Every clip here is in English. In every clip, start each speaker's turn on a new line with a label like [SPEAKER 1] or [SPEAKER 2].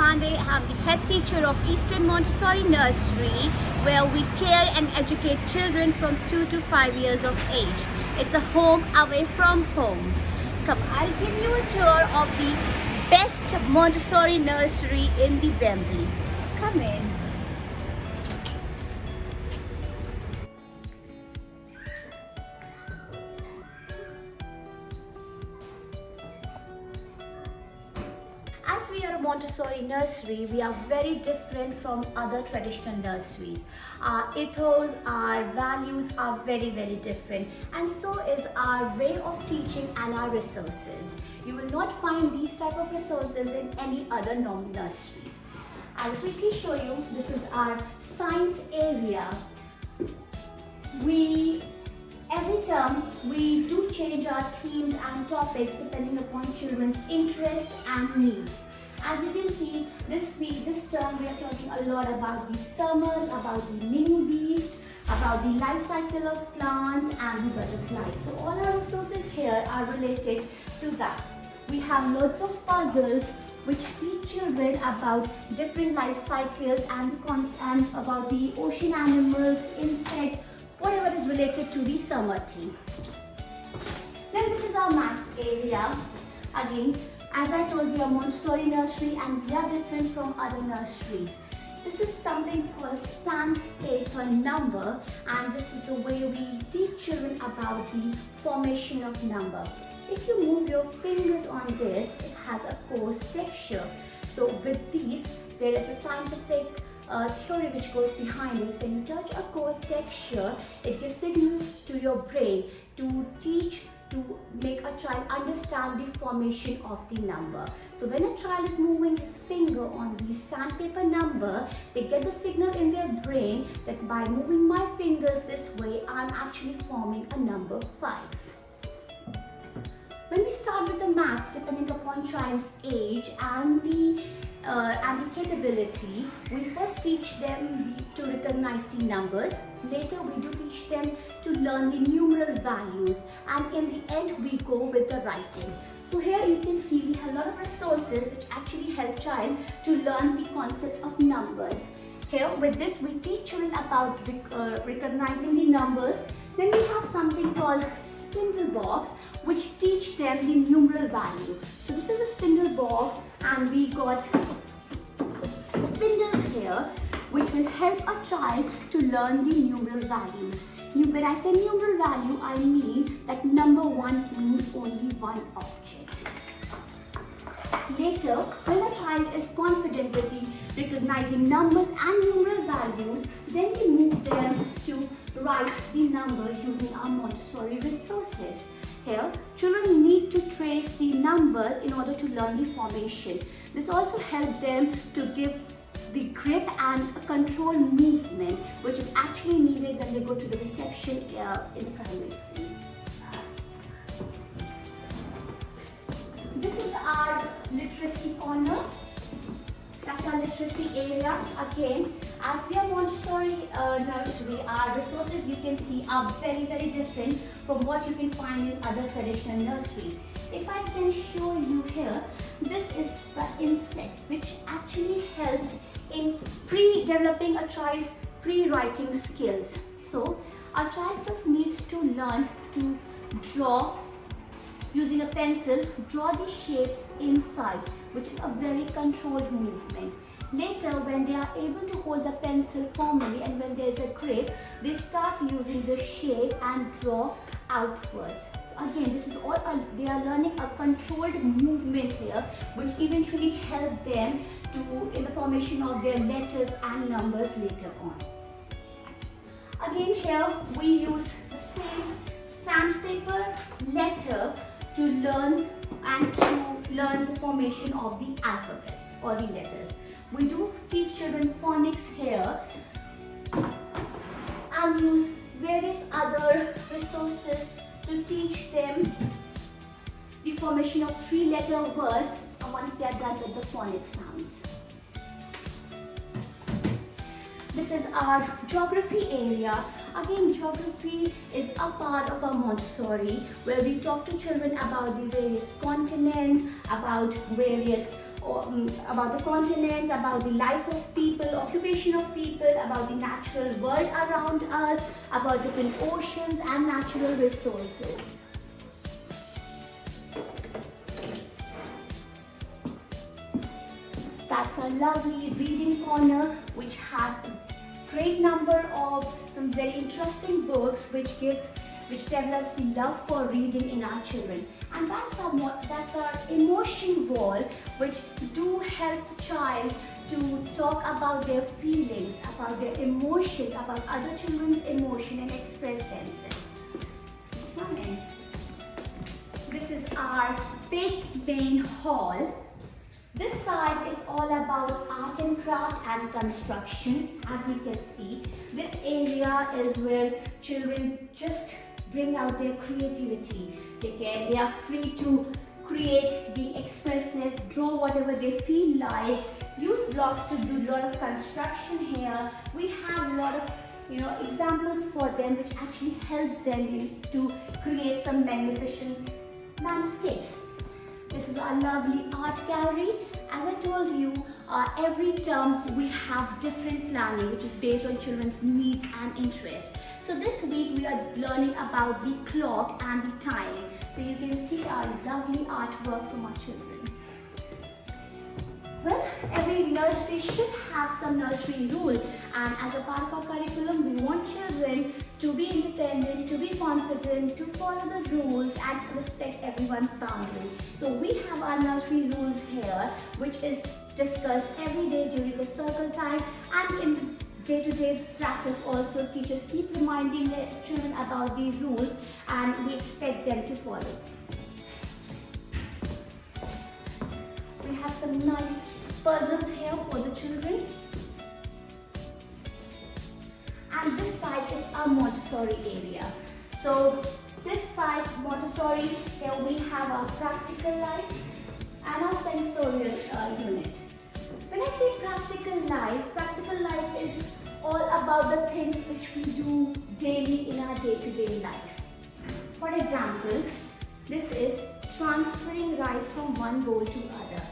[SPEAKER 1] Pandey. I'm the head teacher of Eastern Montessori Nursery, where we care and educate children from 2 to 5 years of age. It's a home away from home. Come, I'll give you a tour of the best Montessori nursery in the Wembley. Just come in. As we are a Montessori nursery, we are very different from other traditional nurseries. Our ethos, our values are very, very different, and so is our way of teaching and our resources. You will not find these type of resources in any other nurseries. I'll quickly show you. This is our science area. Every term, we do change our themes and topics depending upon children's interest and needs. As you can see, this term, we are talking a lot about the summers, about the mini beast, about the life cycle of plants and the butterflies. So all our resources here are related to that. We have lots of puzzles which teach children about different life cycles and about the ocean animals, insects, whatever is related to the summer theme. Then this is our maths area. Again, as I told you, a Montessori nursery and we are different from other nurseries. This is something called sandpaper number, and this is the way we teach children about the formation of number. If you move your fingers on this, it has a coarse texture. So with these, there is a scientific theory which goes behind this. When you touch a coarse texture, it gives signals to your brain to make a child understand the formation of the number. So when a child is moving his finger on the sandpaper number, they get the signal in their brain that by moving my fingers this way, I'm actually forming a number 5. When we start with the maths, depending upon child's age and the capability, we first teach them to recognize the numbers. Later, we do teach them to learn the numeral values, and in the end, we go with the writing. So here you can see we have a lot of resources which actually help child to learn the concept of numbers. Here with this, we teach children about recognizing the numbers. Then we have something called spindle box, which teach them the numeral value. So this is a spindle box, and we got spindles here which will help a child to learn the numeral values. When I say numeral value, I mean that number 1 means only one object. Later, when a child is confident with the recognizing numbers and numeral values, then we move them to write the numbers using our Montessori resources. Here, children need to trace the numbers in order to learn the formation. This also helps them to give the grip and a control movement, which is actually needed when they go to the reception in the primary school. This is our literacy corner. That's our literacy area. Again, as we are Montessori nursery, our resources you can see are very, very different from what you can find in other traditional nurseries. If I can show you here, this is the insect which actually helps in developing a child's pre-writing skills. So, our child first needs to learn to draw using a pencil, draw the shapes inside, which is a very controlled movement. Later, when they are able to hold the pencil firmly and when there is a grip, they start using the shape and draw outwards. So again, this is all they are learning a controlled movement here, which eventually help them in the formation of their letters and numbers later on. Again, here we use the same sandpaper letter to learn the formation of the alphabets or the letters. We do teach children phonics here and use various other resources to teach them the formation of 3-letter words once they are done with the phonic sounds. This is our geography area. Again, geography is a part of our Montessori where we talk to children about the various continents, about various about the continents, about the life of people, occupation of people, about the natural world around us, about different oceans and natural resources. That's a lovely reading corner which has a great number of some very interesting books which develops the love for reading in our children. And that's our emotion wall, which do help the child to talk about their feelings, about their emotions, about other children's emotion and express themselves. Stunning. This is our big main hall. This side is all about art and craft and construction. As you can see, this area is where children just bring out their creativity. They are free to create, be expressive, draw whatever they feel like, use blocks to do a lot of construction here. We have a lot of examples for them which actually helps them to create some magnificent landscapes. This is our lovely art gallery. As I told you, every term we have different planning which is based on children's needs and interests. So this week we are learning about the clock and the time. So you can see our lovely artwork from our children. Well, every nursery should have some nursery rule, and as a part of our curriculum we want children to be independent, to be confident, to follow the rules and respect everyone's boundary. So we have our nursery rules here which is discussed every day during the circle time, and in the day-to-day practice also teachers keep reminding their children about the rules and we expect them to follow. We have some nice puzzles here for the children. And this side is our Montessori area. So this side, Montessori, here we have our practical life and our sensorial unit. When I say practical life is all about the things which we do daily in our day-to-day life. For example, this is transferring rice from one bowl to other.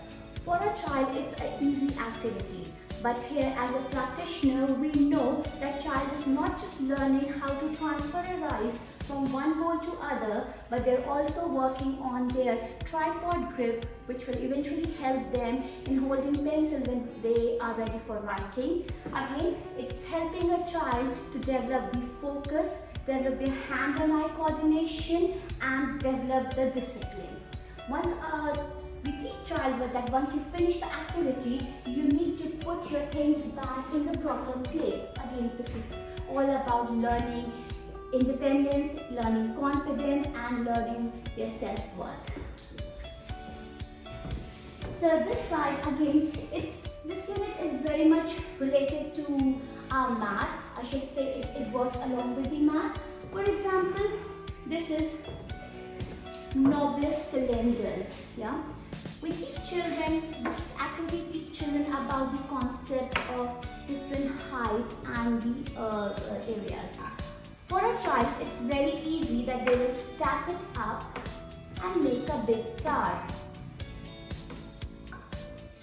[SPEAKER 1] For a child, it's an easy activity. But here, as a practitioner, we know that child is not just learning how to transfer a rice from one bowl to other, but they're also working on their tripod grip, which will eventually help them in holding pencil when they are ready for writing. Again, it's helping a child to develop the focus, develop their hand and eye coordination, and develop the discipline. We teach child that once you finish the activity, you need to put your things back in the proper place. Again, this is all about learning independence, learning confidence, and learning their self-worth. This side, again, this unit is very much related to our maths. I should say it works along with the maths. For example, this is Nobles cylinders. Yeah. We teach children, this activity teach children about the concept of different heights and the areas. For a child, it's very easy that they will stack it up and make a big tower.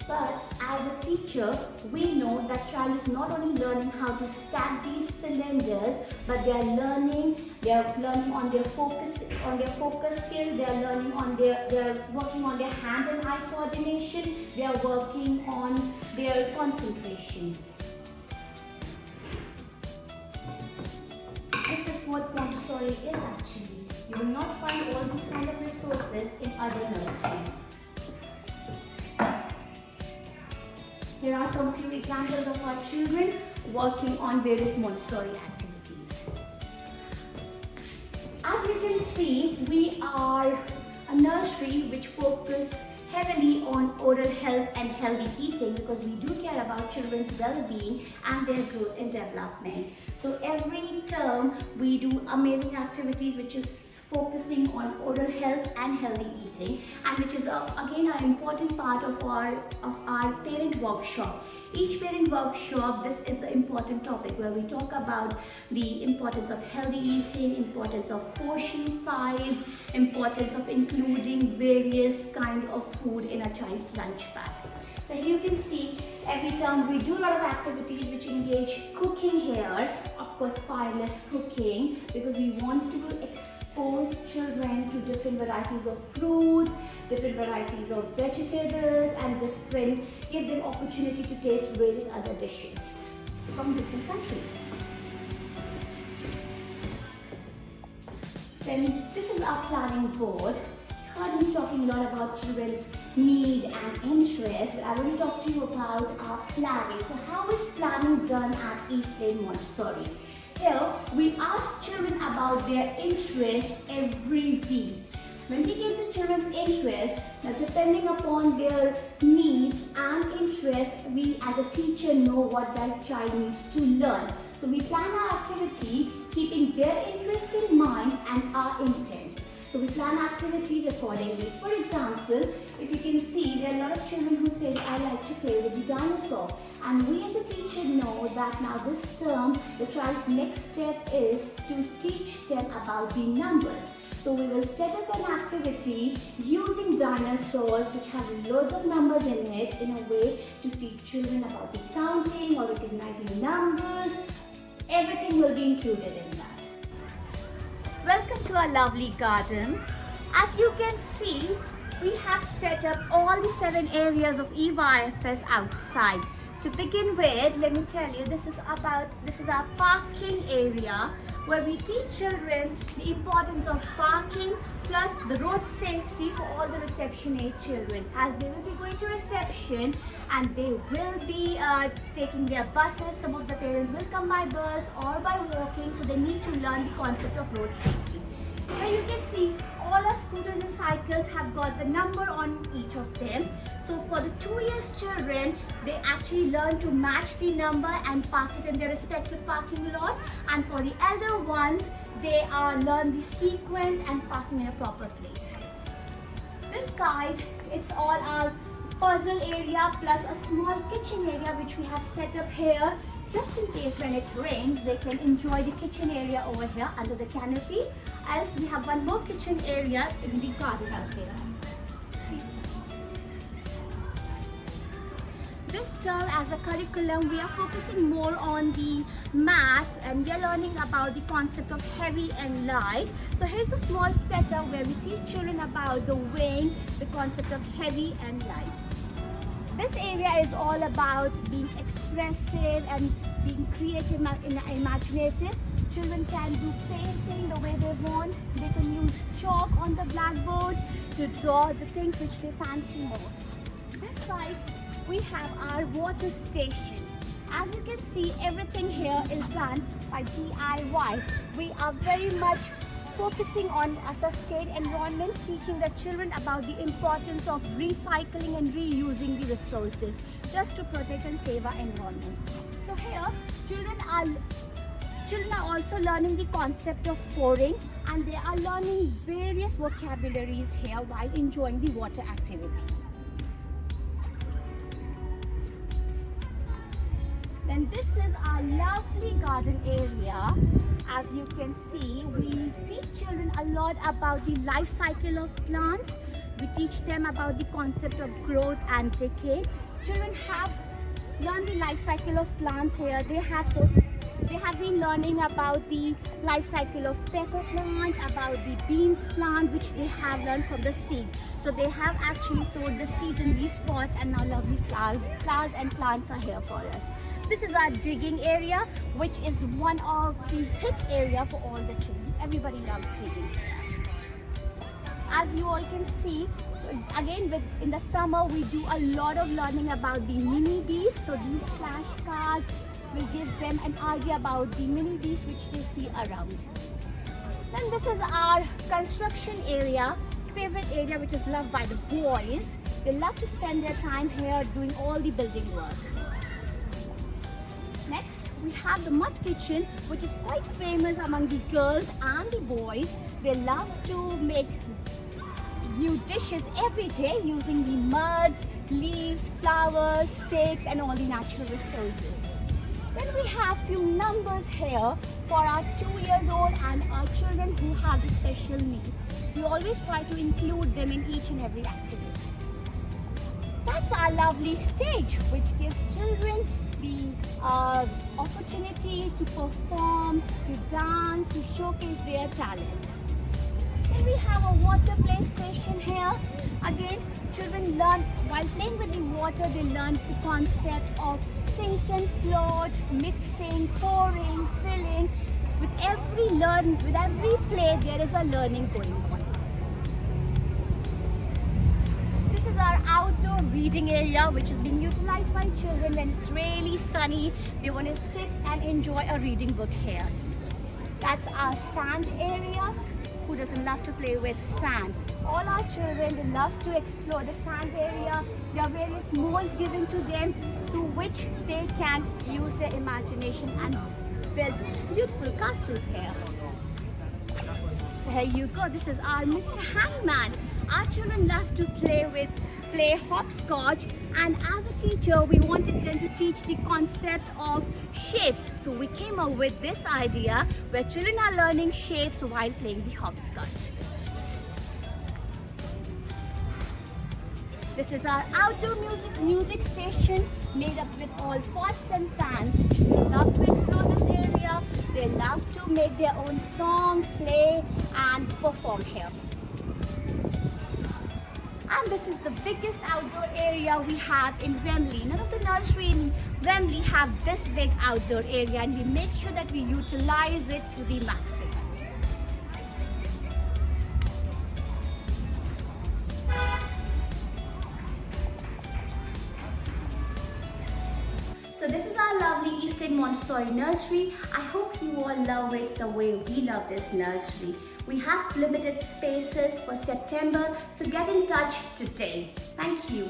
[SPEAKER 1] But as a teacher, we know that child is not only learning how to stack these cylinders, but they are learning on their focus skill, they are working on their hand and eye coordination, they are working on their concentration. This is what Montessori is actually. You will not find all these kind of resources in other nurseries. Here are some few examples of our children working on various Montessori activities. As you can see, we are a nursery which focuses heavily on oral health and healthy eating because we do care about children's well-being and their growth and development. So every term we do amazing activities which is focusing on oral health and healthy eating, and which is again an important part of our parent workshop. Each parent workshop, this is the important topic where we talk about the importance of healthy eating, importance of portion size, importance of including various kind of food in a child's lunch bag. So here you can see every term we do a lot of activities which engage cooking here. Of course, fireless cooking, because we want to expose children to different varieties of fruits, different varieties of vegetables, and give them opportunity to taste various other dishes from different countries. Then this is our planning board. I've been talking a lot about children's need and interest, but I want to talk to you about our planning. So how is planning done at East Lane Montessori? Here, we ask children about their interest every week. When we get the children's interest, now depending upon their needs and interest, we as a teacher know what that child needs to learn. So we plan our activity keeping their interest in mind and our intent. So we plan activities accordingly. For example, if you can see, there are a lot of children who say, I like to play with the dinosaur. And we as a teacher know that now this term, the child's next step is to teach them about the numbers. So we will set up an activity using dinosaurs which have loads of numbers in it, in a way to teach children about the counting or recognizing numbers. Everything will be included in that. Welcome to our lovely garden. As you can see, we have set up all the 7 areas of EYFS outside. To begin with, let me tell you, this is our parking area, where we teach children the importance of parking plus the road safety for all the reception age children, as they will be going to reception and they will be taking their buses. Some of the parents will come by bus or by walking, so they need to learn the concept of road safety. Here you can see all our scooters and cycles have got the number on each of them. So for the 2 years children, they actually learn to match the number and park it in their respective parking lot. And for the elder ones, they learn the sequence and parking in a proper place. This side, it's all our puzzle area plus a small kitchen area which we have set up here. Just in case when it rains, they can enjoy the kitchen area over here under the canopy. Else we have one more kitchen area in the garden out here. This term as a curriculum, we are focusing more on the maths, and we are learning about the concept of heavy and light. So here's a small setup where we teach children about the weighing, the concept of heavy and light. This area is all about being expressive and being creative and imaginative. Children can do painting the way they want. They can use chalk on the blackboard to draw the things which they fancy more. This side, we have our water station. As you can see, everything here is done by DIY. We are very much focusing on a sustained environment, teaching the children about the importance of recycling and reusing the resources just to protect and save our environment. So here, children are also learning the concept of pouring, and they are learning various vocabularies here while enjoying the water activity. Then this is our lovely garden area. As you can see, we teach children a lot about the life cycle of plants. We teach them about the concept of growth and decay. Children have learned the life cycle of plants here. They have been learning about the life cycle of pepper plant, about the beans plant, which they have learned from the seed. So they have actually sowed the seeds in these pots, and now lovely flowers and plants are here for us. This is our digging area, which is one of the hit area for all the children. Everybody loves digging. As you all can see, again in the summer we do a lot of learning about the mini bees. So these flashcards will give them an idea about the mini bees which they see around. Then this is our construction area, favorite area, which is loved by the boys. They love to spend their time here doing all the building work. Next, we have the mud kitchen, which is quite famous among the girls and the boys. They love to make new dishes every day using the muds, leaves, flowers, sticks, and all the natural resources. Then we have few numbers here for our 2 years old and our children who have the special needs. We always try to include them in each and every activity. That that's our lovely stage, which gives children the opportunity to perform, to dance, to showcase their talent. Then we have a water play station here. Again, children learn, while playing with the water, they learn the concept of sink and float, mixing, pouring, filling. With every play, there is a learning going on. This is our outdoor reading area, which is being utilized by children when it's really sunny. They want to sit and enjoy a reading book here. That's our sand area. Who doesn't love to play with sand? All our children, they love to explore the sand area. There are various molds given to them through which they can use their imagination and build beautiful castles here. There you go. This is our Mr. Hangman. Our children love to play hopscotch, and as a teacher we wanted them to teach the concept of shapes. So we came up with this idea where children are learning shapes while playing the hopscotch. This is our outdoor music station made up with all pots and pans. Children love to explore this area. They love to make their own songs, play and perform here. And this is the biggest outdoor area we have in Wembley. None of the nursery in Wembley have this big outdoor area, and we make sure that we utilize it to the maximum. So this is our lovely Eastern Montessori nursery. I hope you all love it the way we love this nursery. We have limited spaces for September, so get in touch today. Thank you.